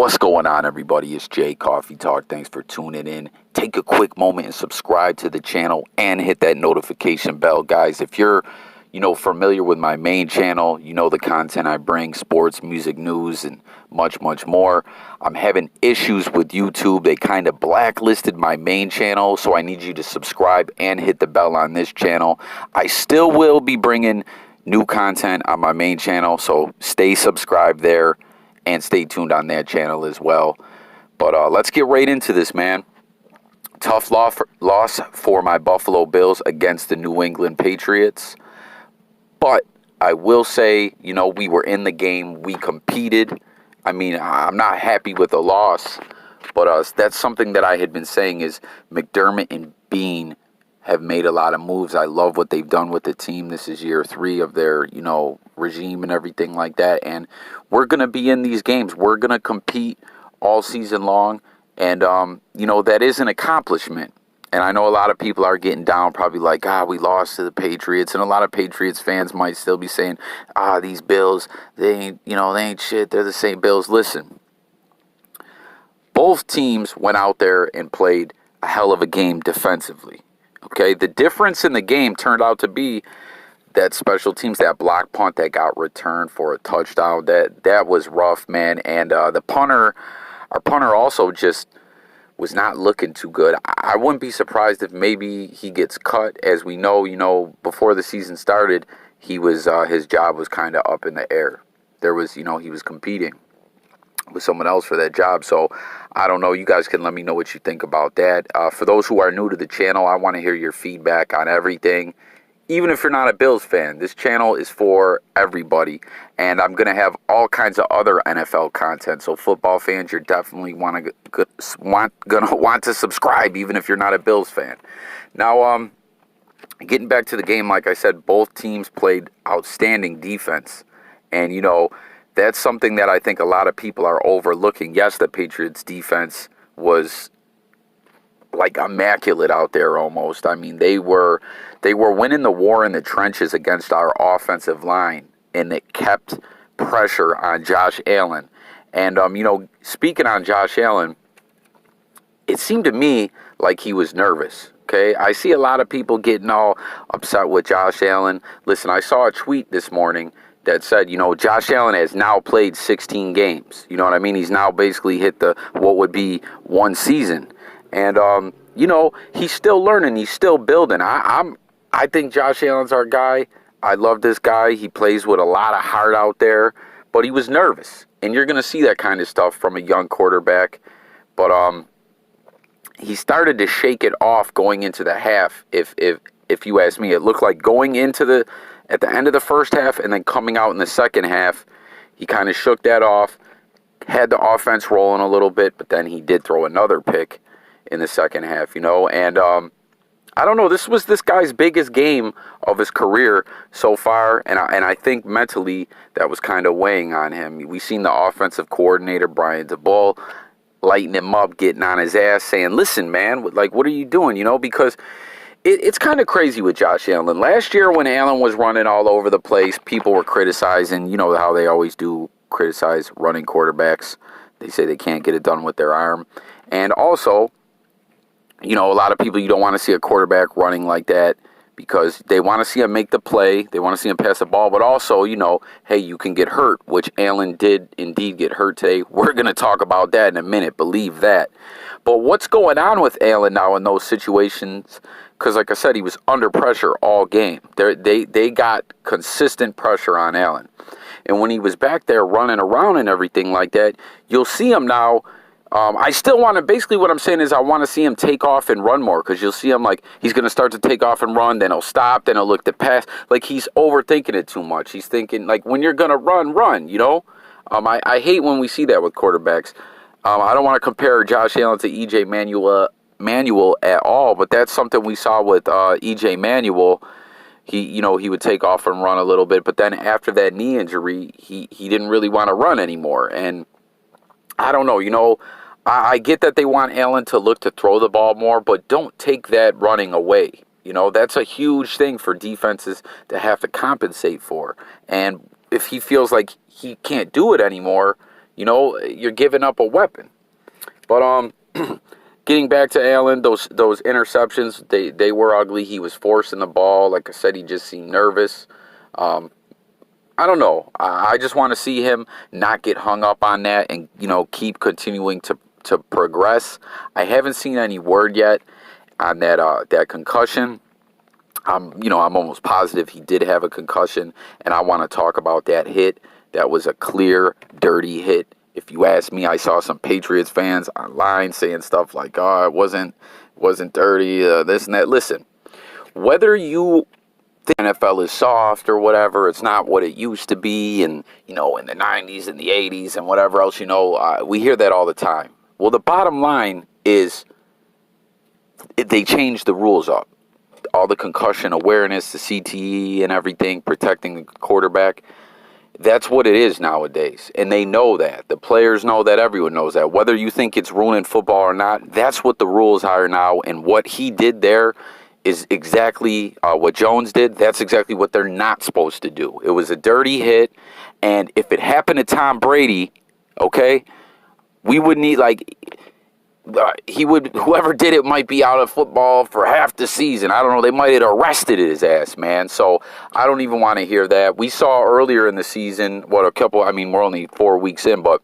What's going on, everybody? It's Jay Coffee Talk. Thanks for tuning in. Take a quick moment and subscribe to the channel and hit that notification bell, guys. If you're, familiar with my main channel, you know the content I bring, sports, music, news, and much, much more. I'm having issues with YouTube. They kind of blacklisted my main channel, so I need you to subscribe and hit the bell on this channel. I still will be bringing new content on my main channel, so stay subscribed there. And stay tuned on that channel as well. But let's get right into this, man. Tough loss for my Buffalo Bills against the New England Patriots. But I will say, we were in the game. We competed. I mean, I'm not happy with the loss. But that's something that I had been saying is McDermott and Bean have made a lot of moves. I love what they've done with the team. This is year 3 of their, regime and everything like that. And we're going to be in these games. We're going to compete all season long. And, that is an accomplishment. And I know a lot of people are getting down, probably like, we lost to the Patriots. And a lot of Patriots fans might still be saying, these Bills, they ain't shit. They're the same Bills. Listen, both teams went out there and played a hell of a game defensively. Okay, the difference in the game turned out to be that special teams, that block punt that got returned for a touchdown, that was rough, man. And our punter also just was not looking too good. I wouldn't be surprised if maybe he gets cut. As we know, before the season started, he was his job was kind of up in the air. There was, he was competing with someone else for that job. So I don't know. You guys can let me know what you think about that. For those who are new to the channel, I want to hear your feedback on everything. Even if you're not a Bills fan, this channel is for everybody. And I'm going to have all kinds of other NFL content. So football fans, you're definitely going to want to subscribe, even if you're not a Bills fan. Now, getting back to the game, like I said, both teams played outstanding defense. And, that's something that I think a lot of people are overlooking. Yes, the Patriots defense was like immaculate out there almost. I mean, they were winning the war in the trenches against our offensive line, and it kept pressure on Josh Allen. And, speaking on Josh Allen, it seemed to me like he was nervous. Okay, I see a lot of people getting all upset with Josh Allen. Listen, I saw a tweet this morning that said, Josh Allen has now played 16 games. You know what I mean? He's now basically hit what would be one season. And, he's still learning. He's still building. I think Josh Allen's our guy. I love this guy. He plays with a lot of heart out there. But he was nervous. And you're going to see that kind of stuff from a young quarterback. But he started to shake it off going into the half, if you ask me. It looked like going into at the end of the first half and then coming out in the second half, he kind of shook that off, had the offense rolling a little bit, but then he did throw another pick in the second half, And I don't know, this was this guy's biggest game of his career so far, and I think mentally that was kind of weighing on him. We've seen the offensive coordinator, Brian DeBull, lighting him up, getting on his ass, saying, listen, man, what are you doing, because it's kind of crazy with Josh Allen. Last year when Allen was running all over the place, people were criticizing, how they always do, criticize running quarterbacks. They say they can't get it done with their arm. And also, a lot of people, you don't want to see a quarterback running like that because they want to see him make the play. They want to see him pass the ball. But also, hey, you can get hurt, which Allen did indeed get hurt today. We're going to talk about that in a minute. Believe that. But what's going on with Allen now in those situations? Because, like I said, he was under pressure all game. They got consistent pressure on Allen. And when he was back there running around and everything like that, you'll see him now. I still want to, basically what I'm saying is I want to see him take off and run more, because you'll see him like he's going to start to take off and run, then he'll stop, then he'll look to pass. Like he's overthinking it too much. He's thinking, like, when you're going to run. I hate when we see that with quarterbacks. I don't want to compare Josh Allen to E.J. Manuel at all, but that's something we saw with E.J. Manuel. He would take off and run a little bit, but then after that knee injury, he didn't really want to run anymore. And I don't know, I get that they want Allen to look to throw the ball more, but don't take that running away. That's a huge thing for defenses to have to compensate for. And if he feels like he can't do it anymore, you're giving up a weapon. But getting back to Allen, those interceptions, they were ugly. He was forcing the ball. Like I said, he just seemed nervous. I don't know. I just want to see him not get hung up on that and, keep continuing to progress. I haven't seen any word yet on that concussion. I'm almost positive he did have a concussion, and I want to talk about that hit. That was a clear, dirty hit. If you ask me, I saw some Patriots fans online saying stuff like, "Oh, it wasn't dirty, this and that." Listen, whether you think NFL is soft or whatever, it's not what it used to be, and in the 90s and the 80s and whatever else, we hear that all the time. Well, the bottom line is they changed the rules up. All the concussion awareness, the CTE and everything, protecting the quarterback. That's what it is nowadays. And they know that. The players know that. Everyone knows that. Whether you think it's ruining football or not, that's what the rules are now. And what he did there is exactly what Jones did. That's exactly what they're not supposed to do. It was a dirty hit. And if it happened to Tom Brady, okay, we would need, whoever did it might be out of football for half the season. I don't know. They might have arrested his ass, man. So I don't even want to hear that. We saw earlier in the season, we're only 4 weeks in, but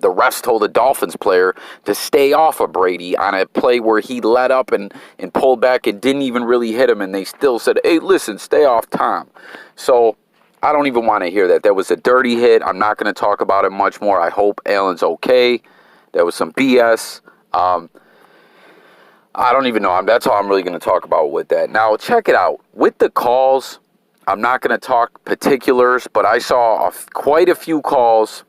the refs told a Dolphins player to stay off of Brady on a play where he let up and pulled back and didn't even really hit him. And they still said, "Hey, listen, stay off Tom." So I don't even want to hear that. That was a dirty hit. I'm not going to talk about it much more. I hope Allen's okay. That was some BS. I don't even know. That's all I'm really going to talk about with that. Now, check it out. With the calls, I'm not going to talk particulars, but I saw quite a few calls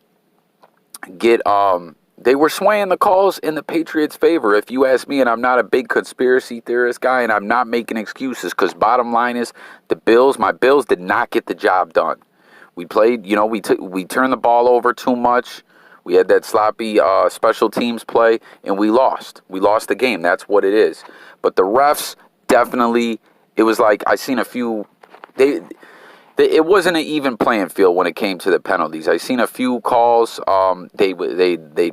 they were swaying the calls in the Patriots' favor, if you ask me, and I'm not a big conspiracy theorist guy, and I'm not making excuses, because bottom line is, my Bills did not get the job done. We played, we turned the ball over too much. We had that sloppy special teams play, and we lost. We lost the game. That's what it is. But the refs definitely, it was like I seen a few, it wasn't an even playing field when it came to the penalties. I seen a few calls. They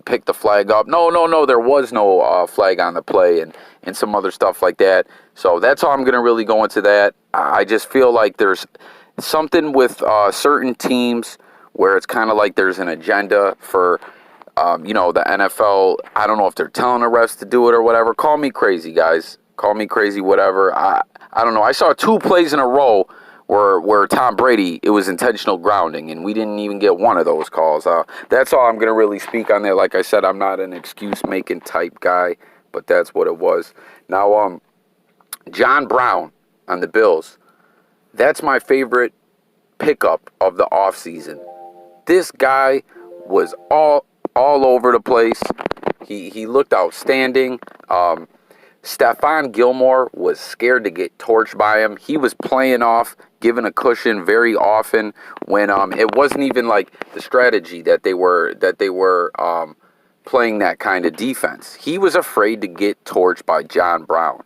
picked the flag up. No, there was no flag on the play and some other stuff like that. So that's all I'm going to really go into that. I just feel like there's something with certain teams where it's kind of like there's an agenda for, the NFL. I don't know if they're telling the refs to do it or whatever. Call me crazy, guys. Call me crazy, whatever. I don't know. I saw 2 plays in a row where Tom Brady, it was intentional grounding, and we didn't even get one of those calls. That's all I'm going to really speak on there. Like I said, I'm not an excuse-making type guy, but that's what it was. Now, John Brown on the Bills, that's my favorite pickup of the offseason. This guy was all over the place. He looked outstanding. Stephon Gilmore was scared to get torched by him. He was playing off, giving a cushion very often when it wasn't even like the strategy that they were playing that kind of defense. He was afraid to get torched by John Brown.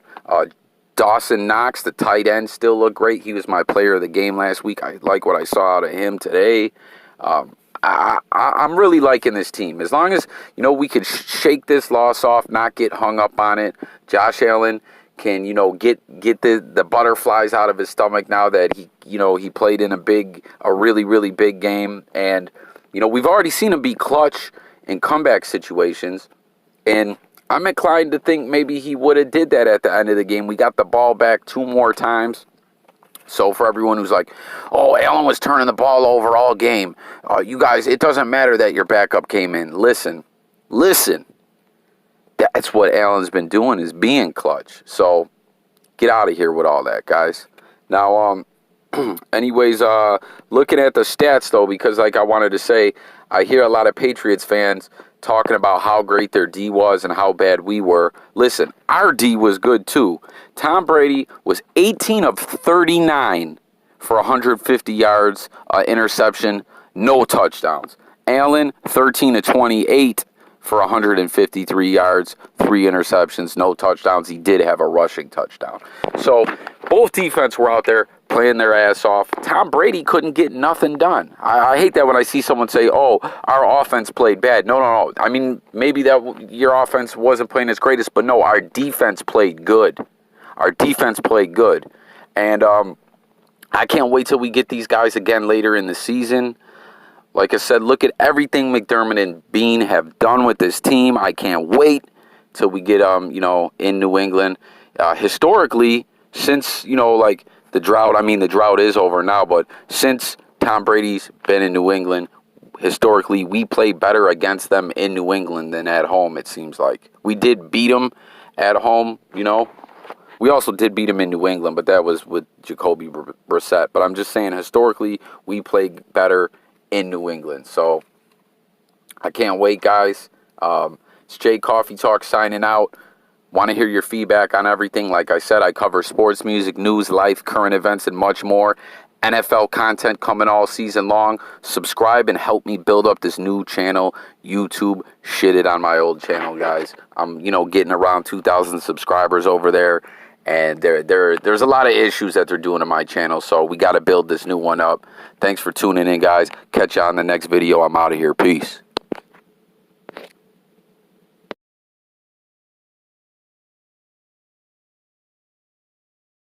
Dawson Knox, the tight end, still looked great. He was my player of the game last week. I like what I saw out of him today. I'm really liking this team. As long as, we could shake this loss off, not get hung up on it. Josh Allen can, get the butterflies out of his stomach now that he played in a really, really big game. And, we've already seen him be clutch in comeback situations. And I'm inclined to think maybe he would have did that at the end of the game. We got the ball back 2 more times. So for everyone who's like, "Oh, Allen was turning the ball over all game. You guys, it doesn't matter that your backup came in." Listen. That's what Allen's been doing, is being clutch. So get out of here with all that, guys. Now, anyways, looking at the stats, though, because like I wanted to say, I hear a lot of Patriots fans talking about how great their D was and how bad we were. Listen, our D was good too. Tom Brady was 18 of 39 for 150 yards, interception, no touchdowns. Allen, 13 of 28 for 153 yards, 3 interceptions, no touchdowns. He did have a rushing touchdown. So both defense were out there playing their ass off. Tom Brady couldn't get nothing done. I hate that when I see someone say, oh, our offense played bad. No. I mean, maybe that your offense wasn't playing its greatest, but no, our defense played good. Our defense played good. And I can't wait till we get these guys again later in the season. Like I said, look at everything McDermott and Bean have done with this team. I can't wait till we get, in New England. Historically, since, like the drought, the drought is over now, but since Tom Brady's been in New England, historically, we play better against them in New England than at home, it seems like. We did beat them at home, We also did beat them in New England, but that was with Jacoby Brissett. But I'm just saying, historically, we played better in New England. So I can't wait, guys. It's Jay Coffee Talk signing out. Want to hear your feedback on everything. Like I said, I cover sports, music, news, life, current events, and much more. NFL content coming all season long. Subscribe and help me build up this new channel. YouTube shitted on my old channel, guys. I'm, getting around 2,000 subscribers over there. And there's a lot of issues that they're doing to my channel. So we got to build this new one up. Thanks for tuning in, guys. Catch you on the next video. I'm out of here. Peace.